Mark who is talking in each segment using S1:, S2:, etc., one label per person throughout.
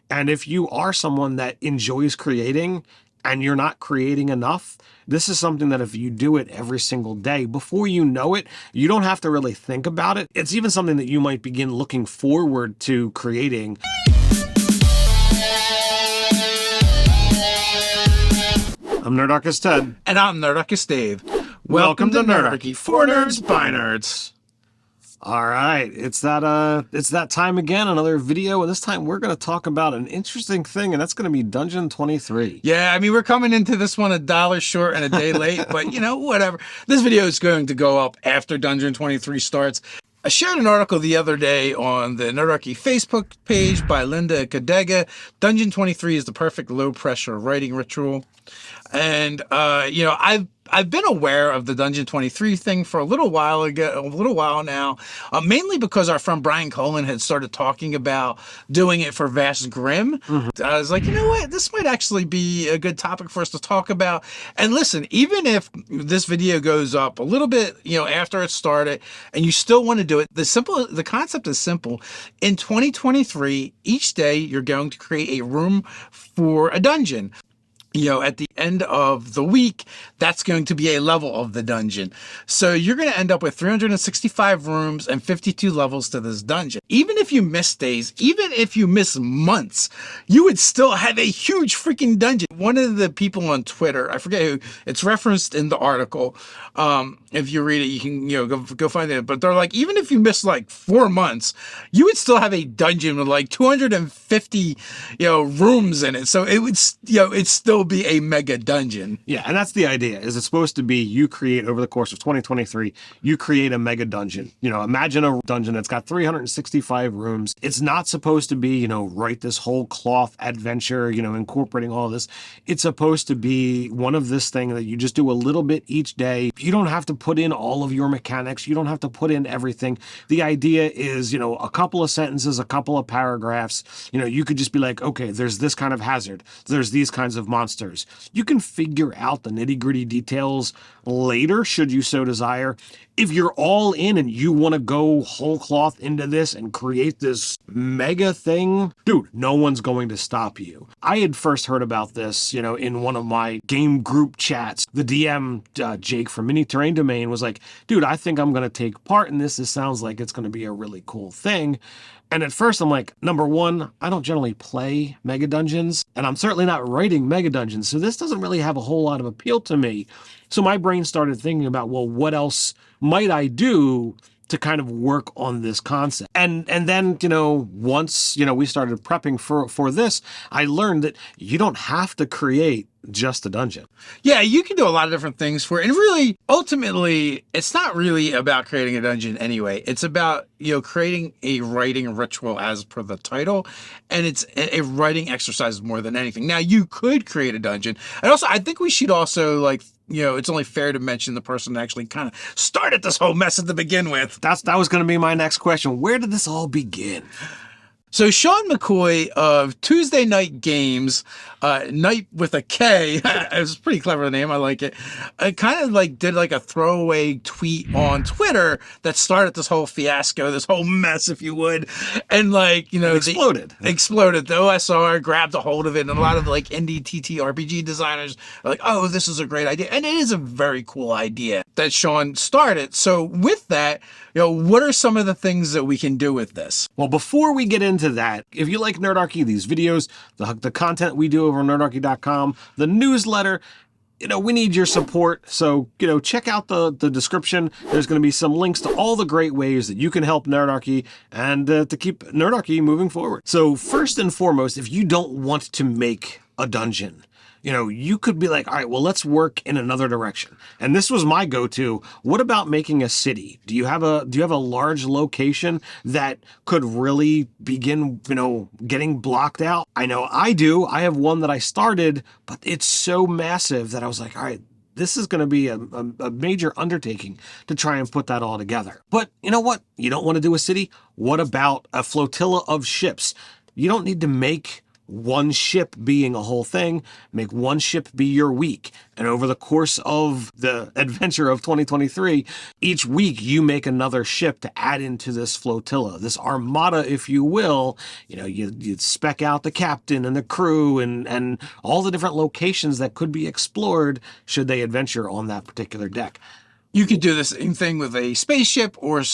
S1: And if you are someone that enjoys creating and you're not creating enough, this is something that if you do it every single day, before you know it, you don't have to really think about it. It's even something that you might begin looking forward to creating. I'm Nerdarchy Ted.
S2: And I'm Nerdarchy Dave.
S1: Welcome to
S2: Nerdarchy, for nerds, by nerds.
S1: All right, it's that time again, another video, and this time we're going to talk about an interesting thing, and that's going to be Dungeon23.
S2: Yeah, I mean, we're coming into this one $1 short and a day late, but you know, whatever. This video is going to go up after Dungeon23 starts. I shared an article the other day on the Nerdarchy Facebook page by Linda Kadega. Dungeon23 is the perfect low-pressure writing ritual. And, you know, I've been aware of the Dungeon23 thing for a little while now, mainly because our friend Brian Colan had started talking about doing it for Vast Grimm. I was like, you know what, this might actually be a good topic for us to talk about. And listen, even if this video goes up a little bit, you know, after it started, and you still want to do it, the concept is simple. In 2023, each day you're going to create a room for a dungeon. You know, at the end of the week, that's going to be a level of the dungeon. So you're going to end up with 365 rooms and 52 levels to this dungeon. Even if you miss days, even if you miss months, you would still have a huge freaking dungeon. One of the people on Twitter, I forget who, it's referenced in the article. If you read it, you can, you know, go find it. But they're like, even if you miss like 4 months, you would still have a dungeon with like 250, you know, rooms in it. So it would, you know, it's still be a mega dungeon.
S1: Yeah, and that's the idea. Is it's supposed to be you create over the course of 2023, you create a mega dungeon. You know, imagine a dungeon that's got 365 rooms. It's not supposed to be, you know, write this whole cloth adventure, you know, incorporating all this. It's supposed to be one of this thing that you just do a little bit each day. You don't have to put in all of your mechanics. You don't have to put in everything. The idea is, you know, a couple of sentences, a couple of paragraphs. You know, you could just be like, okay, there's this kind of hazard. There's these kinds of monsters. You can figure out the nitty-gritty details later, should you so desire. If you're all in and you want to go whole cloth into this and create this mega thing, dude, no one's going to stop you. I had first heard about this, you know, in one of my game group chats. The DM, Jake from Mini Terrain Domain, was like, dude, I think I'm going to take part in this. This sounds like it's going to be a really cool thing. And at first I'm like, number one, I don't generally play mega dungeons, and I'm certainly not writing mega dungeons, so this doesn't really have a whole lot of appeal to me. So my brain started thinking about, well, what else might I do to kind of work on this concept? And then, you know, once, you know, we started prepping for this, I learned that you don't have to create just a dungeon.
S2: Yeah, you can do a lot of different things for it. And really, ultimately, it's not really about creating a dungeon anyway. It's about, you know, creating a writing ritual as per the title. And it's a writing exercise more than anything. Now, you could create a dungeon. And also, I think we should also, like, you know, it's only fair to mention the person that actually kind of started this whole mess at the begin with.
S1: That was going to be my next question. Where did this all begin?
S2: So Sean McCoy of Tuesday Night Games, Night with a K, it was a pretty clever name, I like it, kind of like did like a throwaway tweet on Twitter that started this whole fiasco, this whole mess, if you would, and like, you know,
S1: exploded.
S2: The OSR grabbed a hold of it, and a lot of like indie TTRPG designers are like, oh, this is a great idea, and it is a very cool idea that Sean started. So with that, you know, what are some of the things that we can do with this?
S1: Well, before we get into that, if you like Nerdarchy, these videos, the content we do over on nerdarchy.com, the newsletter, you know, we need your support. So, you know, check out the description. There's going to be some links to all the great ways that you can help Nerdarchy and to keep Nerdarchy moving forward. So first and foremost, if you don't want to make a dungeon, you know, you could be like, all right, well, let's work in another direction. And this was my go-to. What about making a city? Do you have a large location that could really begin, you know, getting blocked out? I know I do. I have one that I started, but it's so massive that I was like, all right, this is going to be a major undertaking to try and put that all together. But you know what? You don't want to do a city? What about a flotilla of ships? You don't need to make one ship being a whole thing, make one ship be your week. And over the course of the adventure of 2023, each week you make another ship to add into this flotilla, this armada, if you will. You know, you spec out the captain and the crew and all the different locations that could be explored should they adventure on that particular deck.
S2: You could do the same thing with a spaceship or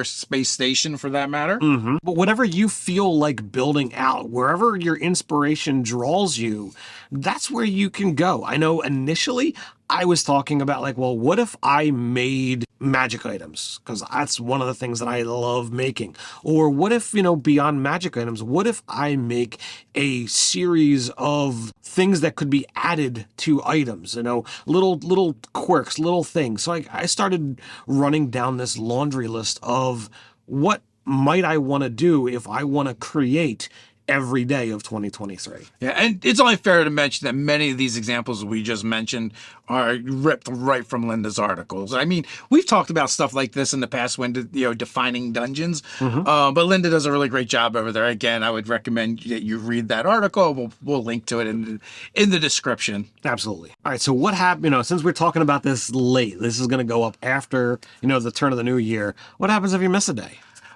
S2: space station for that matter.
S1: Mm-hmm. But whatever you feel like building out, wherever your inspiration draws you, that's where you can go. I know initially I was talking about like, well, what if I made magic items? Because that's one of the things that I love making. Or what if, beyond magic items, what if I make a series of things that could be added to items, little quirks, little things. So I started running down this laundry list of what might I want to do if I want to create every day of 2023.
S2: Yeah, and it's only fair to mention that many of these examples we just mentioned are ripped right from Linda's articles. I mean, we've talked about stuff like this in the past when, defining dungeons, but Linda does a really great job over there. Again, I would recommend that you read that article. We'll link to it in the description.
S1: Absolutely. All right, so what happened, since we're talking about this late, this is going to go up after, the turn of the new year. What happens if you miss a day?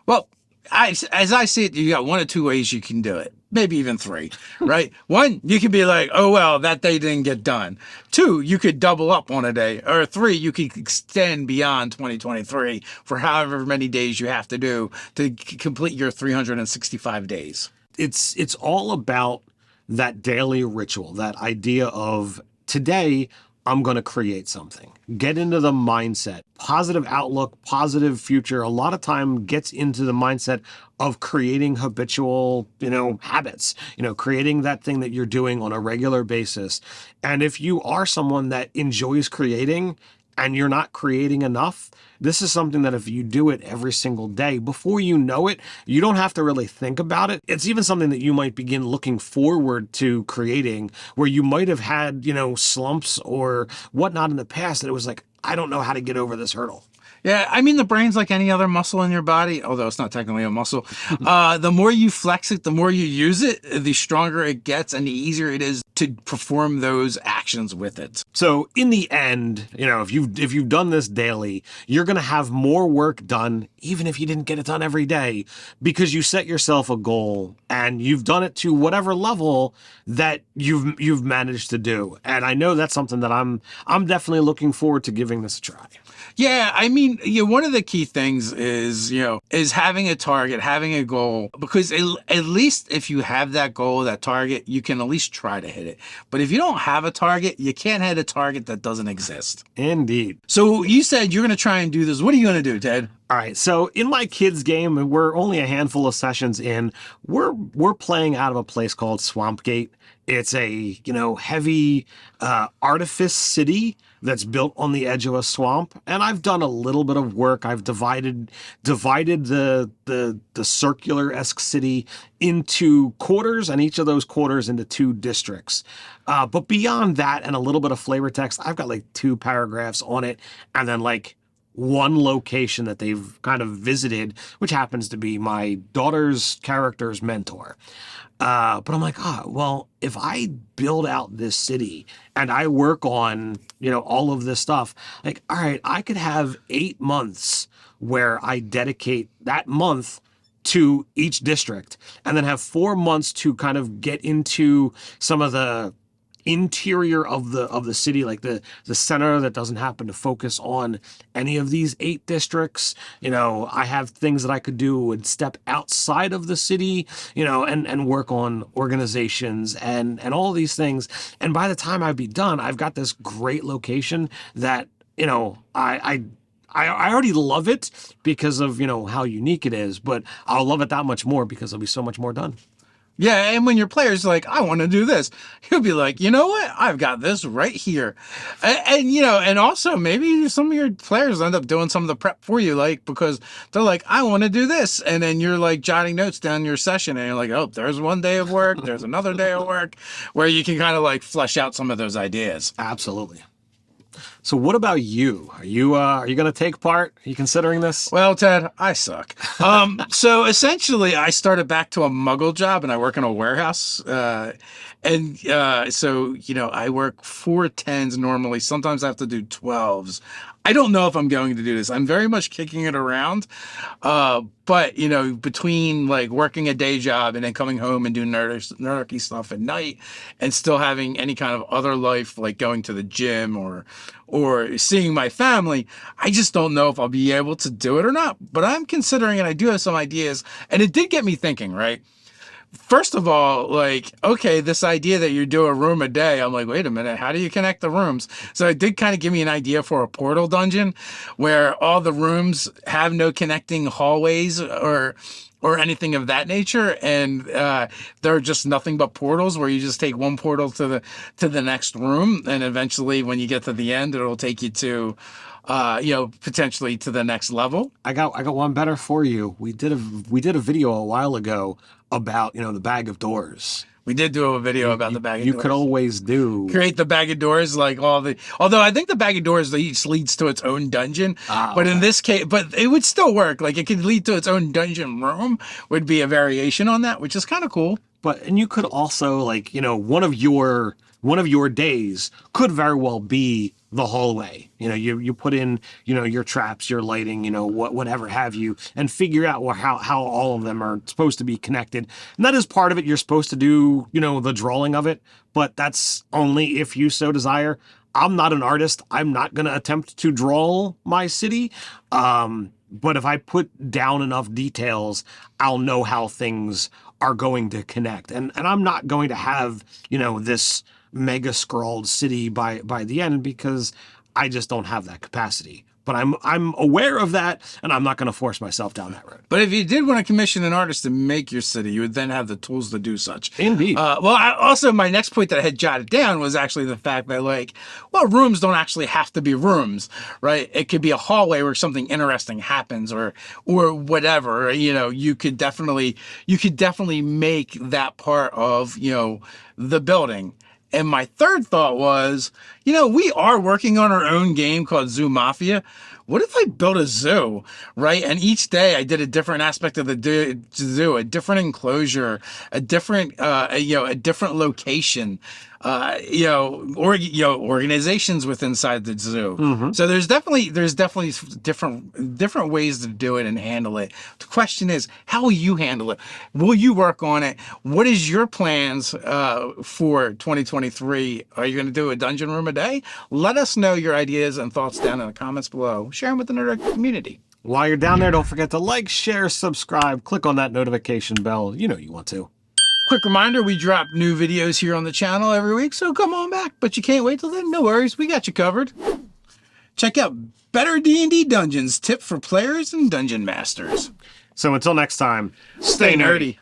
S2: Well, as I see it, you got one or two ways you can do it. Maybe even three, right? One, you could be like, oh, well, that day didn't get done. Two, you could double up on a day. Or three, you could extend beyond 2023 for however many days you have to do to complete your 365 days.
S1: It's all about that daily ritual, that idea of today, I'm going to create something. Get into the mindset. Positive outlook, positive future, a lot of time gets into the mindset of creating habitual, habits, creating that thing that you're doing on a regular basis. And if you are someone that enjoys creating and you're not creating enough, this is something that if you do it every single day, before you know it, you don't have to really think about it. It's even something that you might begin looking forward to creating, where you might have had, slumps or whatnot in the past that it was like, I don't know how to get over this hurdle.
S2: Yeah, I mean, the brain's like any other muscle in your body, although it's not technically a muscle. The more you flex it, the more you use it, the stronger it gets and the easier it is to perform those actions with it.
S1: So in the end, if you've done this daily, you're going to have more work done, even if you didn't get it done every day, because you set yourself a goal and you've done it to whatever level that you've managed to do. And I know that's something that I'm definitely looking forward to giving this a try.
S2: Yeah, I mean, one of the key things is having a target, having a goal, because at least if you have that goal, that target, you can at least try to hit it. But if you don't have a target, you can't hit a target that doesn't exist.
S1: Indeed.
S2: So you said you're going to try and do this. What are you going to do, Ted?
S1: All right, so in my kids' game, we're only a handful of sessions in. We're playing out of a place called Swampgate. It's a heavy artifice city that's built on the edge of a swamp, and I've done a little bit of work. I've divided the circular-esque city into quarters, and each of those quarters into 2 districts. But beyond that, and a little bit of flavor text, I've got like 2 paragraphs on it, and then like 1 location that they've kind of visited, which happens to be my daughter's character's mentor. But I'm like, well, if I build out this city and I work on, all of this stuff, like, all right, I could have 8 months where I dedicate that month to each district and then have 4 months to kind of get into some of the interior of the city, like the center that doesn't happen to focus on any of these 8 districts. I have things that I could do and step outside of the city, and work on organizations and all these things. And by the time I'd be done, I've got this great location that, I already love it because of, how unique it is, but I'll love it that much more because there'll be so much more done.
S2: Yeah, and when your player's like, I want to do this, he'll be like, you know what? I've got this right here. And also maybe some of your players end up doing some of the prep for you, like, because they're like, I want to do this. And then you're like jotting notes down your session and you're like, oh, there's one day of work. There's another day of work where you can kind of like flesh out some of those ideas.
S1: Absolutely. So what about you? Are you going to take part? Are you considering this?
S2: Well, Ted, I suck. So essentially, I started back to a muggle job, and I work in a warehouse. So, I work 4 10s normally. Sometimes I have to do 12s. I don't know if I'm going to do this. I'm very much kicking it around. But, between like working a day job and then coming home and doing nerdarchy stuff at night and still having any kind of other life, like going to the gym or seeing my family, I just don't know if I'll be able to do it or not. But I'm considering it. I do have some ideas. And it did get me thinking, right? First of all, like, okay, this idea that you do a room a day, I'm like, wait a minute, how do you connect the rooms? So it did kind of give me an idea for a portal dungeon where all the rooms have no connecting hallways or anything of that nature, and they're just nothing but portals where you just take one portal to the next room, and eventually when you get to the end, it'll take you to potentially to the next level.
S1: I got one better for you. We did a video a while ago about, the bag of doors.
S2: We did do a video about the bag of doors.
S1: You could always create
S2: the bag of doors, like although I think the bag of doors each leads to its own dungeon, but in this case, but it would still work. Like it could lead to its own dungeon room, would be a variation on that, which is kind of cool.
S1: And you could also one of your days could very well be the hallway. You put in, your traps, your lighting, whatever have you, and figure out how all of them are supposed to be connected. And that is part of it. You're supposed to do, the drawing of it, but that's only if you so desire. I'm not an artist. I'm not going to attempt to draw my city. But if I put down enough details, I'll know how things are going to connect. And I'm not going to have, this mega scrawled city by the end, because I just don't have that capacity. But I'm aware of that, and I'm not going to force myself down that road.
S2: But if you did want to commission an artist to make your city, you would then have the tools to do such.
S1: Indeed.
S2: Also, my next point that I had jotted down was actually the fact that, rooms don't actually have to be rooms, right? It could be a hallway where something interesting happens, or whatever. You could definitely make that part of the building. And my third thought was, we are working on our own game called Zoo Mafia. What if I built a zoo, right? And each day I did a different aspect of the zoo, a different enclosure, a different location, organizations within inside the zoo. Mm-hmm. So there's definitely different ways to do it and handle it. The question is, how will you handle it? Will you work on it? What is your plans for 2023? Are you going to do a dungeon room a day? Let us know your ideas and thoughts down in the comments below. Share them with the Nerdarchy community.
S1: While you're down there, don't forget to like, share, subscribe, click on that notification bell. You want to.
S2: Quick reminder, we drop new videos here on the channel every week, so come on back. But you can't wait till then? No worries, we got you covered. Check out Better D&D Dungeons, tip for players and dungeon masters.
S1: So until next time,
S2: stay nerdy.